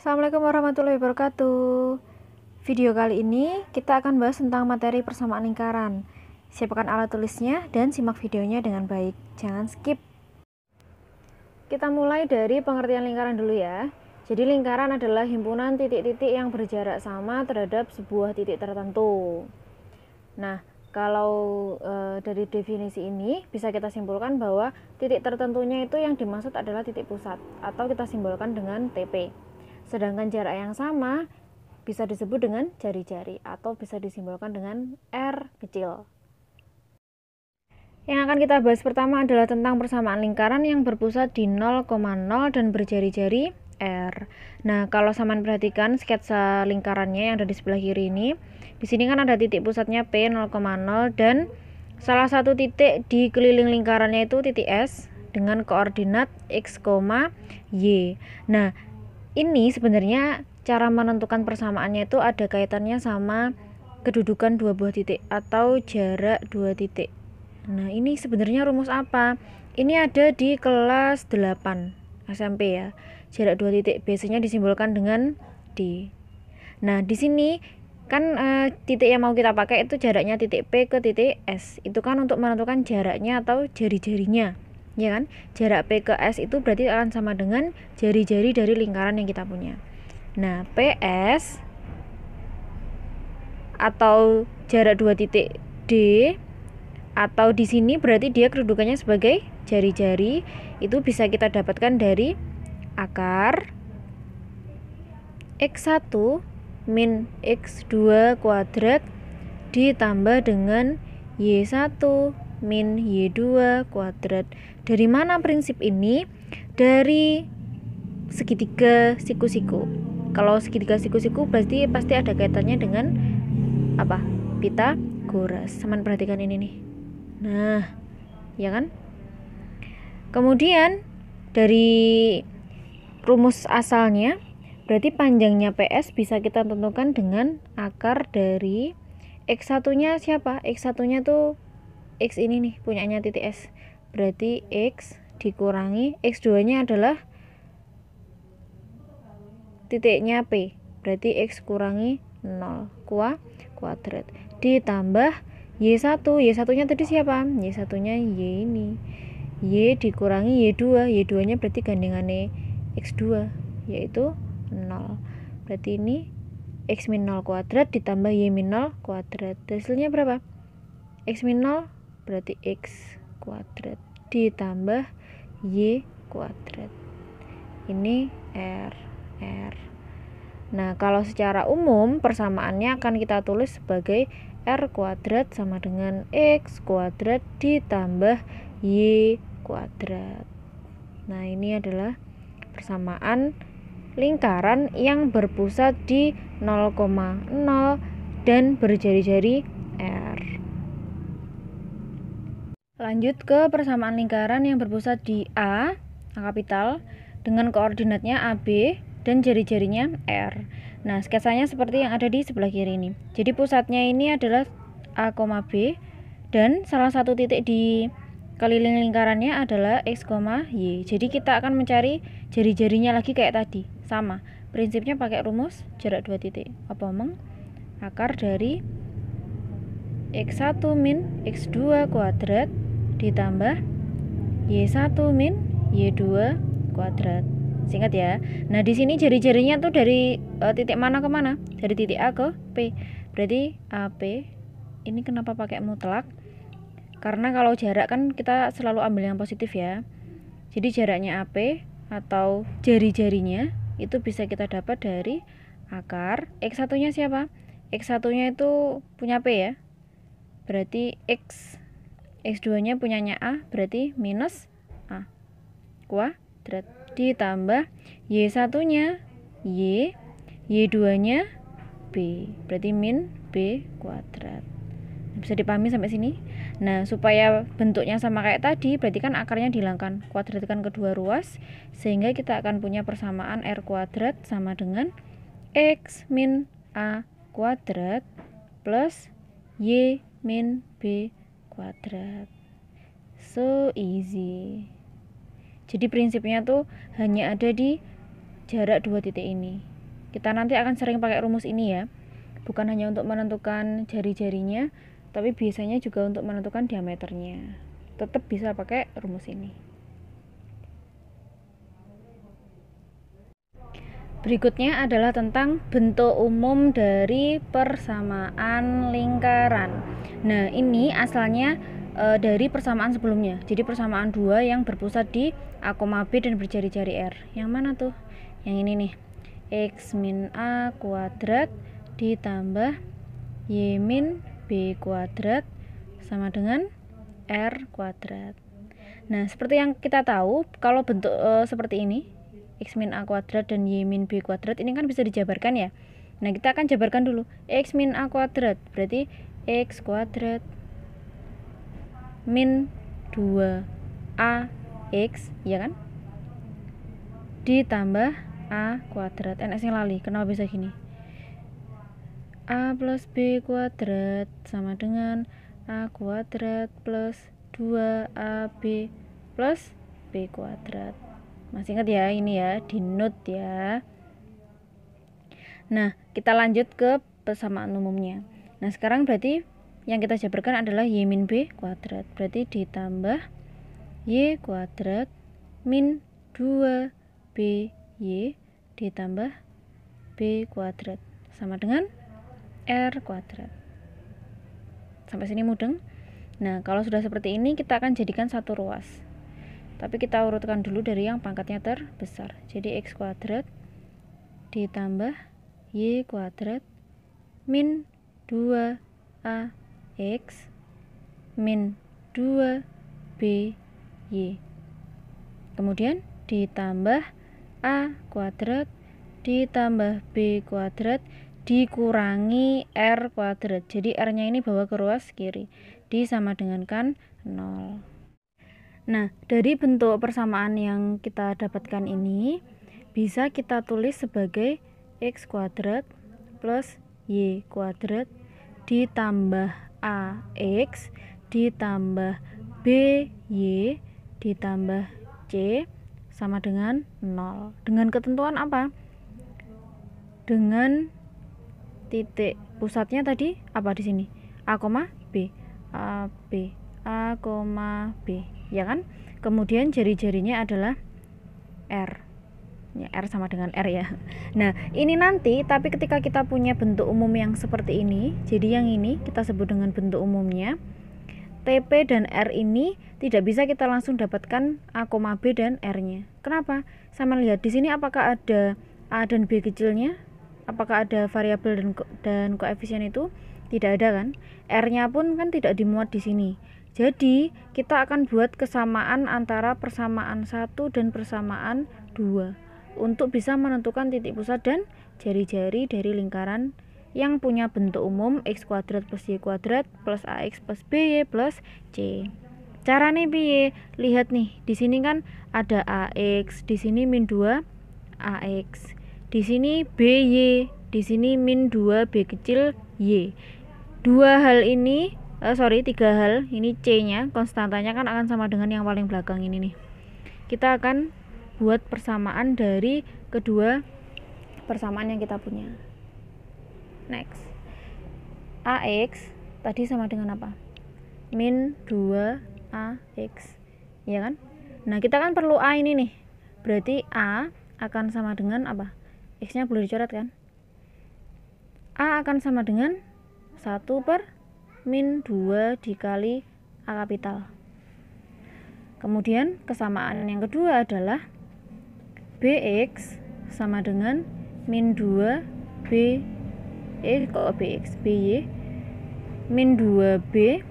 Assalamualaikum warahmatullahi wabarakatuh. Video kali ini kita akan bahas tentang materi persamaan lingkaran. Siapkan alat tulisnya dan simak videonya dengan baik. Jangan skip. Kita mulai dari pengertian lingkaran dulu ya. Jadi lingkaran adalah himpunan titik-titik yang berjarak sama terhadap sebuah titik tertentu. Nah, kalau dari definisi ini bisa kita simpulkan bahwa titik tertentunya itu yang dimaksud adalah titik pusat atau kita simbolkan dengan TP. Sedangkan jarak yang sama bisa disebut dengan jari-jari atau bisa disimbolkan dengan R kecil. Yang akan kita bahas pertama adalah tentang persamaan lingkaran yang berpusat di 0,0 dan berjari-jari R. Nah, kalau saman perhatikan sketsa lingkarannya yang ada di sebelah kiri ini, di sini kan ada titik pusatnya P 0,0 dan salah satu titik di keliling lingkarannya itu titik S dengan koordinat X, Y. Nah, ini sebenarnya cara menentukan persamaannya itu ada kaitannya sama kedudukan dua buah titik atau jarak dua titik. Nah, ini sebenarnya rumus apa? Ini ada di kelas 8 SMP ya. Jarak dua titik biasanya disimbolkan dengan D. Nah, di sini kan titik yang mau kita pakai itu jaraknya titik P ke titik S. Itu kan untuk menentukan jaraknya atau jari-jarinya. Ya kan, jarak P ke S itu berarti akan sama dengan jari-jari dari lingkaran yang kita punya. Nah, PS atau jarak dua titik D atau di sini berarti dia kedudukannya sebagai jari-jari, itu bisa kita dapatkan dari akar X1 min X2 kuadrat ditambah dengan Y1 min Y2 kuadrat. Dari mana prinsip ini? Dari segitiga siku-siku. Kalau segitiga siku-siku berarti pasti ada kaitannya dengan apa? Pitagoras. Saman perhatikan ini nih. Nah, ya kan? Kemudian dari rumus asalnya berarti panjangnya PS bisa kita tentukan dengan akar dari X1-nya siapa? X1-nya tuh X ini nih, punyanya titik S. Berarti X dikurangi X2-nya adalah titiknya P. Berarti X kurangi 0 kuadrat. Ditambah Y1. Y1-nya tadi siapa? Y1-nya Y ini. Y dikurangi Y2. Y2-nya berarti gandengannya X2, yaitu 0. Berarti ini X min 0 kuadrat ditambah Y min 0 kuadrat. Hasilnya berapa? X min 0 berarti X kuadrat ditambah Y kuadrat. Ini R. Nah, kalau secara umum persamaannya akan kita tulis sebagai R kuadrat sama dengan X kuadrat ditambah Y kuadrat. Nah, ini adalah persamaan lingkaran yang berpusat di 0,0 dan berjari-jari R. Lanjut ke persamaan lingkaran yang berpusat di A kapital dengan koordinatnya AB dan jari-jarinya R. Nah, sketsanya seperti yang ada di sebelah kiri ini. Jadi pusatnya ini adalah A, B dan salah satu titik di keliling lingkarannya adalah X, Y. Jadi kita akan mencari jari-jarinya lagi kayak tadi. Sama. Prinsipnya pakai rumus jarak dua titik. Apa omong? Akar dari X1 min X2 kuadrat ditambah Y1 min Y2 kuadrat. Singkat ya. Nah, di sini jari-jarinya tuh dari titik mana ke mana? Dari titik A ke P. Berarti AP. Ini kenapa pakai mutlak? Karena kalau jarak kan kita selalu ambil yang positif ya. Jadi jaraknya AP atau jari-jarinya itu bisa kita dapat dari akar X1-nya siapa? X1-nya itu punya P ya. Berarti X2-nya punyanya A, berarti minus A kuadrat ditambah Y1-nya Y, Y2-nya B, berarti min B kuadrat. Bisa dipahami sampai sini? Nah, supaya bentuknya sama kayak tadi, berarti kan akarnya dihilangkan, kuadratkan kedua ruas, sehingga kita akan punya persamaan R kuadrat sama dengan X min A kuadrat plus Y min B kuadrat. So easy. Jadi prinsipnya tuh hanya ada di jarak dua titik ini. Kita nanti akan sering pakai rumus ini ya. Bukan hanya untuk menentukan jari-jarinya, tapi biasanya juga untuk menentukan diameternya. Tetap bisa pakai rumus ini. Berikutnya adalah tentang bentuk umum dari persamaan lingkaran. Nah, ini asalnya dari persamaan sebelumnya. Jadi persamaan 2 yang berpusat di A, B dan berjari-jari R. Yang mana tuh? Yang ini nih. X min A kuadrat ditambah Y min B kuadrat sama dengan R kuadrat. Nah, seperti yang kita tahu, kalau bentuk seperti ini, X min A kuadrat dan Y min B kuadrat, ini kan bisa dijabarkan ya. Nah, kita akan jabarkan dulu. X min A kuadrat berarti X kuadrat min 2AX, ya kan? Ditambah A kuadrat. NX yang lali, kenapa bisa gini? A plus B kuadrat sama dengan A kuadrat plus 2AB plus B kuadrat. Masih ingat ya, ini ya, di note ya. Nah, kita lanjut ke persamaan umumnya. Nah, sekarang berarti yang kita jabarkan adalah Y min B kuadrat. Berarti ditambah Y kuadrat min 2BY ditambah B kuadrat sama dengan R kuadrat. Sampai sini mudeng? Nah, kalau sudah seperti ini, kita akan jadikan satu ruas. Tapi kita urutkan dulu dari yang pangkatnya terbesar. Jadi X kuadrat ditambah Y kuadrat min 2AX min 2BY. Kemudian ditambah A kuadrat ditambah B kuadrat dikurangi R kuadrat. Jadi R-nya ini bawa ke ruas kiri. Disama dengankan 0. Nah, dari bentuk persamaan yang kita dapatkan ini bisa kita tulis sebagai X kuadrat plus Y kuadrat ditambah AX ditambah BY ditambah C sama dengan 0. Dengan ketentuan apa? Dengan titik pusatnya tadi apa di sini? A, B. A, B. A, B. Ya kan? Kemudian jari-jarinya adalah R. Ya, R sama dengan R ya. Nah, ini nanti tapi ketika kita punya bentuk umum yang seperti ini, jadi yang ini kita sebut dengan bentuk umumnya. TP dan R ini tidak bisa kita langsung dapatkan A, B dan R-nya. Kenapa? Sama lihat di sini apakah ada A dan B kecilnya? Apakah ada variabel dan koefisien itu? Tidak ada kan? R-nya pun kan tidak dimuat di sini. Jadi, kita akan buat kesamaan antara persamaan 1 dan persamaan 2 untuk bisa menentukan titik pusat dan jari-jari dari lingkaran yang punya bentuk umum X kuadrat plus Y kuadrat plus AX plus BY plus C. Caranya piye? Lihat nih, di sini kan ada AX, di sini min 2 AX. Di sini BY, di sini min 2 B kecil Y. Tiga hal, ini C-nya, konstantanya kan akan sama dengan yang paling belakang ini nih. Kita akan buat persamaan dari kedua persamaan yang kita punya. Next, AX tadi sama dengan apa? Min 2AX, ya kan? Nah, kita kan perlu A ini nih. Berarti A akan sama dengan apa? X-nya boleh dicoret kan? A akan sama dengan 1 per min 2 dikali A kapital. Kemudian kesamaan yang kedua adalah BX sama dengan min 2 BY min 2B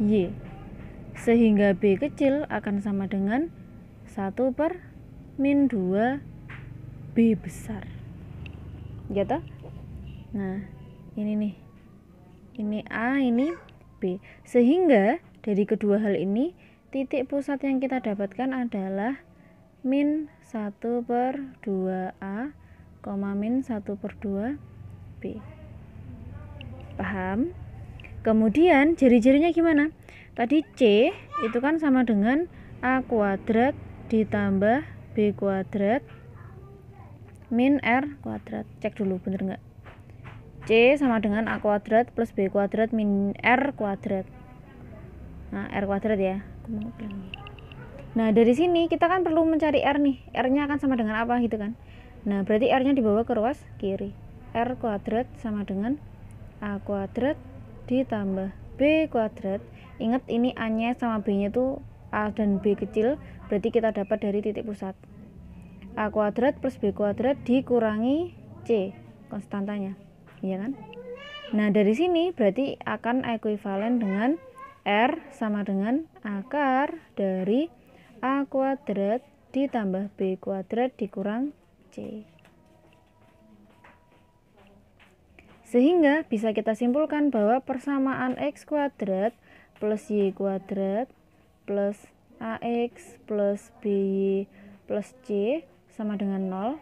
Y, sehingga B kecil akan sama dengan 1 per min 2 B besar, gitu. Nah, ini nih, ini A, ini B, sehingga dari kedua hal ini titik pusat yang kita dapatkan adalah min 1 per 2A, min 1 per 2 B. Paham? Kemudian jari-jarinya gimana? Tadi C itu kan sama dengan A kuadrat ditambah B kuadrat min R kuadrat. Cek dulu bener nggak? C sama dengan A kuadrat plus B kuadrat min R kuadrat. Nah, R kuadrat ya. Nah, dari sini kita kan perlu mencari R nih. R-nya akan sama dengan apa gitu kan. Nah, berarti R-nya dibawa ke ruas kiri. R kuadrat sama dengan A kuadrat ditambah B kuadrat. Ingat ini A-nya sama B-nya tuh A dan B kecil, berarti kita dapat dari titik pusat. A kuadrat plus B kuadrat dikurangi C, konstantanya. Iya kan? Nah, dari sini berarti akan ekuivalen dengan R sama dengan akar dari A kuadrat ditambah B kuadrat dikurang C. Sehingga bisa kita simpulkan bahwa persamaan X kuadrat plus Y kuadrat plus AX plus BY plus C sama dengan 0.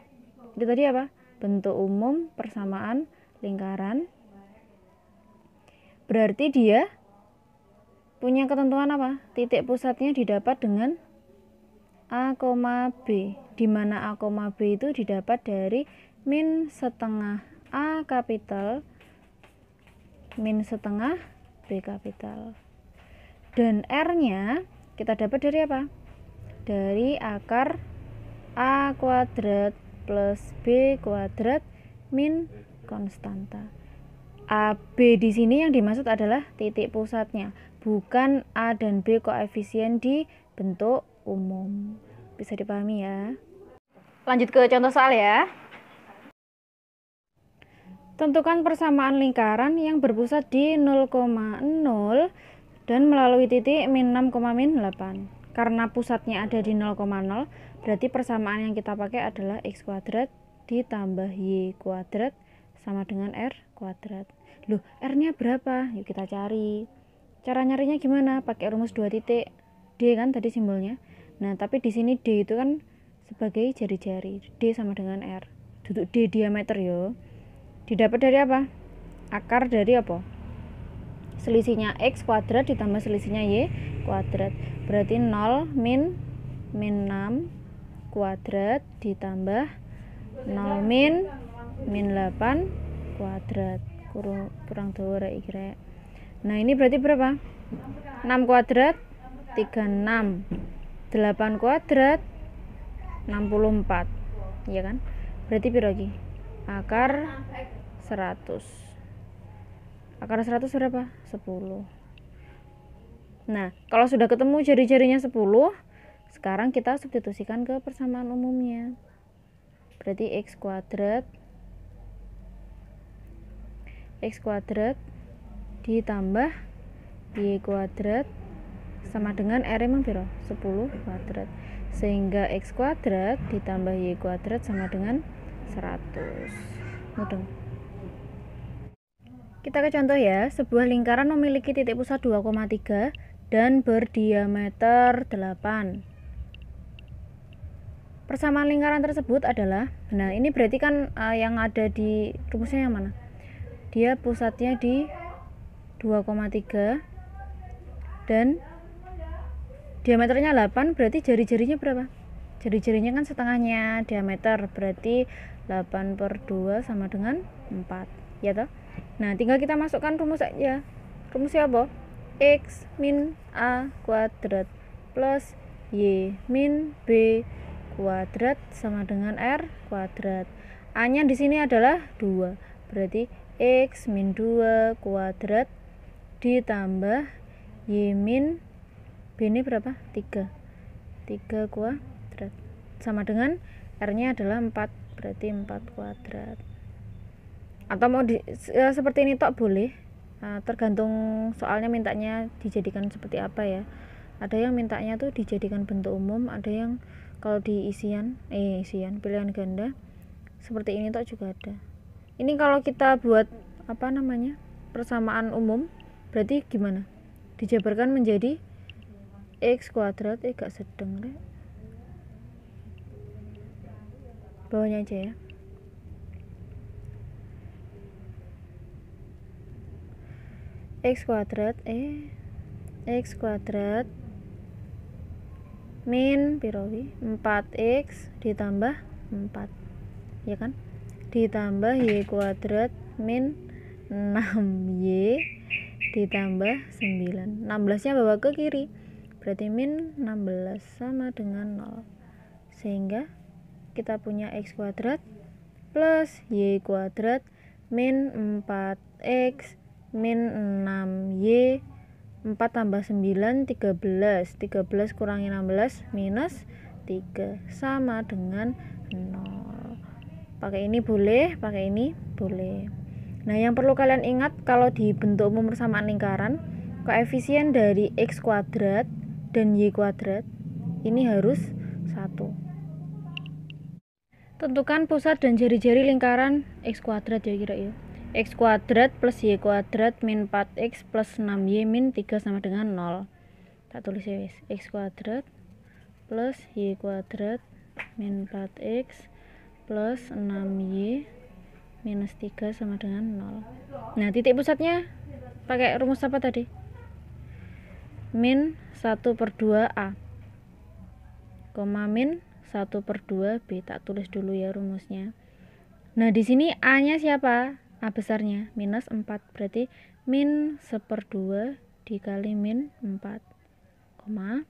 Itu tadi apa? Bentuk umum persamaan lingkaran. Berarti dia punya ketentuan apa? Titik pusatnya didapat dengan A, B, di mana A, B itu didapat dari min setengah A kapital min setengah B kapital. Dan R-nya kita dapat dari apa? Dari akar A kuadrat plus B kuadrat min konstanta. AB di sini yang dimaksud adalah titik pusatnya, bukan A dan B koefisien di bentuk umum. Bisa dipahami ya? Lanjut ke contoh soal ya. Tentukan persamaan lingkaran yang berpusat di 0,0 dan melalui titik min 6, min 8. Karena pusatnya ada di 0,0, berarti persamaan yang kita pakai adalah X kuadrat ditambah Y kuadrat sama dengan R kuadrat. Loh, R-nya berapa? Yuk kita cari. Cara nyarinya gimana? Pakai rumus 2 titik. D kan tadi simbolnya. Nah, tapi di sini D itu kan sebagai jari-jari. D sama dengan R. Duduk D diameter yo. Didapat dari apa? Akar dari apa? Selisihnya X kuadrat ditambah selisihnya Y kuadrat. Berarti 0 min 6 kuadrat ditambah 0 min 8 kuadrat. Kurang dawa rek iki rek. Nah, ini berarti berapa? 6 kuadrat 36. 8 kuadrat 64. Iya kan? Berarti piro iki? Akar 100. Akar 100 berapa? 10. Nah, kalau sudah ketemu jari-jarinya 10, sekarang kita substitusikan ke persamaan umumnya. Berarti X kuadrat ditambah Y kuadrat sama dengan R emang piro? 10 kuadrat. Sehingga X kuadrat ditambah Y kuadrat sama dengan 100. Mudeng. Kita ke contoh ya. Sebuah lingkaran memiliki titik pusat 2,3 dan berdiameter 8. Persamaan lingkaran tersebut adalah, nah ini berarti kan yang ada di rumusnya yang mana? Dia pusatnya di 2,3 dan diameternya 8, berarti jari-jarinya berapa? Jari-jarinya kan setengahnya diameter, berarti 8 per 2 sama dengan 4, ya toh? Nah, tinggal kita masukkan rumus aja. Rumusnya apa? X min A kuadrat plus Y min B kuadrat sama dengan R kuadrat. A-nya di sini adalah 2, berarti X min 2 kuadrat ditambah Y min B ini berapa? 3 kuadrat sama dengan R-nya adalah 4, berarti 4 kuadrat. Atau mau seperti ini tok boleh, tergantung soalnya mintanya dijadikan seperti apa ya. Ada yang mintanya tuh dijadikan bentuk umum, ada yang kalau di isian pilihan ganda seperti ini tok juga ada. Ini kalau kita buat apa namanya persamaan umum, berarti gimana? Dijabarkan menjadi X kuadrat, gak sedeng deh. Bawahnya aja ya. X kuadrat min pirowi 4x ditambah 4. ya kan, ditambah y kuadrat min 6y ditambah 9. 16 nya bawa ke kiri, berarti min 16 sama dengan 0. Sehingga kita punya x kuadrat plus y kuadrat min 4x min 6y. 4 tambah 9 13. 13 kurangi 16 minus 3 sama dengan 0. Pakai ini boleh, pakai ini boleh. Nah, yang perlu kalian ingat kalau di bentuk umum persamaan lingkaran, koefisien dari x kuadrat dan y kuadrat ini harus 1. Tentukan pusat dan jari-jari lingkaran x kuadrat ya kira ya. X kuadrat plus y kuadrat min 4x plus 6y min 3 sama dengan 0. Tak tulis ya wis. X kuadrat plus y kuadrat min 4x plus 6y minus 3 sama dengan 0. Nah, titik pusatnya pakai rumus apa tadi? Min 1/2a koma min 1/2b. Tak tulis dulu ya rumusnya. Nah, di sini a nya siapa? A besarnya minus 4, berarti min 1/2 dikali min 4, koma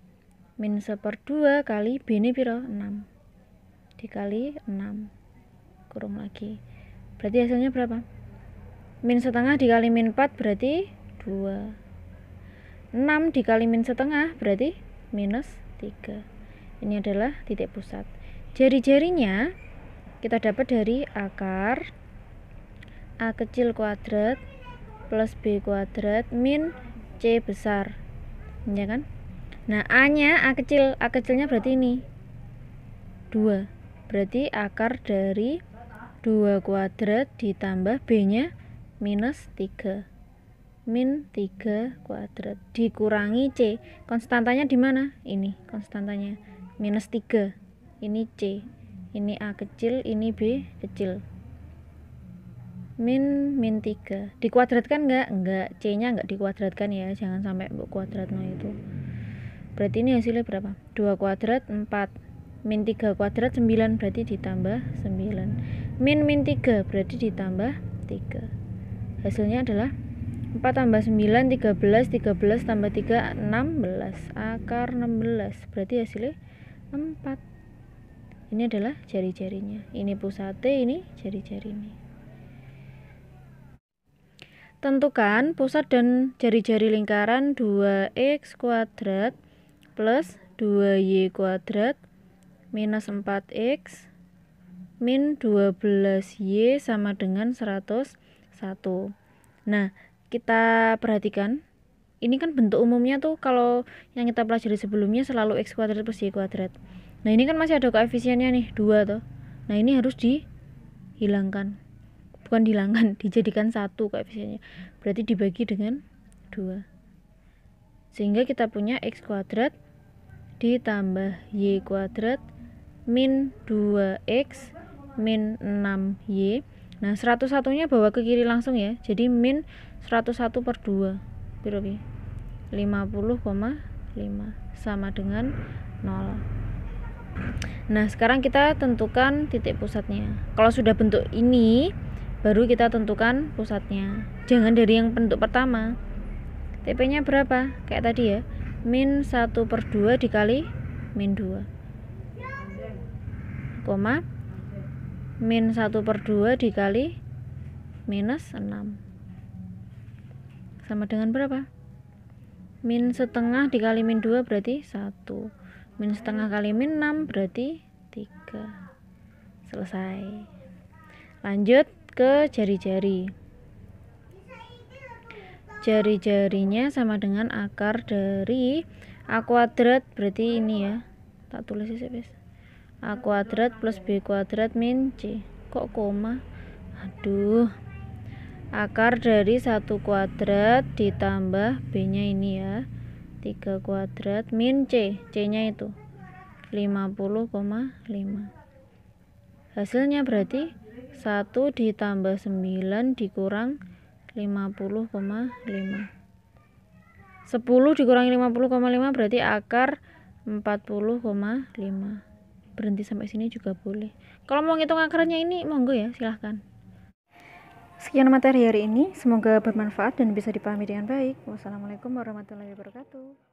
min 1/2 kali b ini piro? 6 dikali 6 kurung lagi, berarti hasilnya berapa? Min setengah dikali min 4 berarti 2. 6 dikali min setengah berarti minus 3. Ini adalah titik pusat. Jari-jarinya kita dapat dari akar a kecil kuadrat plus b kuadrat min c besar, ya kan? Nah, a kecilnya berarti ini 2, berarti akar dari 2 kuadrat ditambah b nya minus 3, min 3 kuadrat dikurangi c. Konstantanya di mana? Ini konstantanya minus 3, ini c, ini a kecil, ini b kecil, min 3. Dikuadratkan enggak, c nya enggak dikuadratkan ya, jangan sampai kuadrat no itu. Berarti ini hasilnya berapa? 2 kuadrat 4 min 3 kuadrat 9, berarti ditambah 9, min 3 berarti ditambah 3. Hasilnya adalah 4 tambah 9 13, 13 tambah 3 16, akar 16, berarti hasilnya 4. Ini adalah jari-jarinya, ini pusatnya, ini jari-jarinya. Tentukan pusat dan jari-jari lingkaran 2x kuadrat plus 2y kuadrat minus 4x min 12y sama dengan 101. Nah, kita perhatikan, ini kan bentuk umumnya tuh kalau yang kita pelajari sebelumnya selalu x kuadrat plus y kuadrat. Nah, ini kan masih ada koefisiennya nih 2 tuh. Nah, ini harus dihilangkan. Bukan dihilangkan, dijadikan 1 koefisiennya. Berarti dibagi dengan 2. Sehingga kita punya x kuadrat ditambah y kuadrat min 2x min 6y. Nah, 101-nya bawa ke kiri langsung ya. Jadi min 101/2. Piro pi? 50,5 sama dengan 0. Nah, sekarang kita tentukan titik pusatnya. Kalau sudah bentuk ini, baru kita tentukan pusatnya. Jangan dari yang bentuk pertama. TP-nya berapa? Kayak tadi ya. Min 1/2 dikali min 2. Koma. Min 1/2 dikali minus 6. Sama dengan berapa? Min setengah dikali min 2 berarti 1. Min setengah kali min 6 berarti 3. Selesai. Lanjut ke jari-jari. Jari-jarinya sama dengan akar dari a kuadrat, berarti ini ya. Tak tulis sih, guys. A kuadrat plus b kuadrat min c. Kok koma? Aduh. Akar dari 1 kuadrat ditambah b-nya ini ya. 3 kuadrat min c. C-nya itu 50,5. Hasilnya berarti 1 ditambah 9 dikurang 50,5. 10 dikurangi 50,5 berarti akar 40,5. berhenti sampai sini juga boleh. Kalau mau ngitung akarnya ini monggo ya, silahkan. Sekian materi hari ini, semoga bermanfaat dan bisa dipahami dengan baik. Wassalamualaikum warahmatullahi wabarakatuh.